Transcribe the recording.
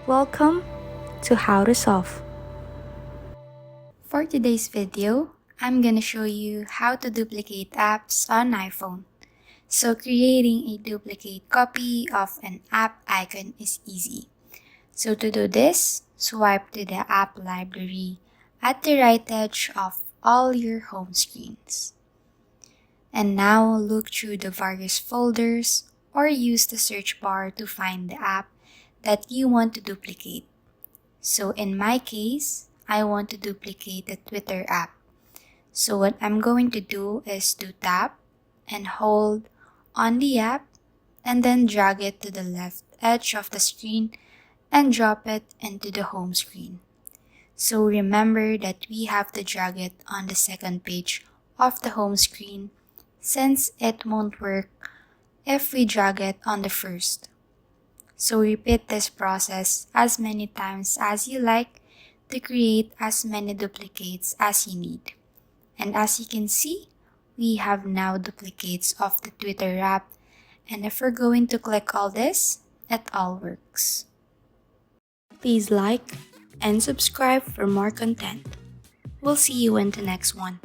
Welcome to How to Solve. For today's video, I'm gonna show you how to duplicate apps on iPhone. So creating a duplicate copy of an app icon is easy. So to do this, swipe to the app library at the right edge of all your home screens. And now look through the various folders or use the search bar to find the app that you want to duplicate. So in my case, I want to duplicate the Twitter app. So what I'm going to do is to tap and hold on the app and then drag it to the left edge of the screen and drop it into the home screen. So remember that we have to drag it on the second page of the home screen since it won't work if we drag it on the first. So repeat this process as many times as you like to create as many duplicates as you need. And as you can see, we have now duplicates of the Twitter app, and if we're going to click all this, it all works. Please like and subscribe for more content. We'll see you in the next one.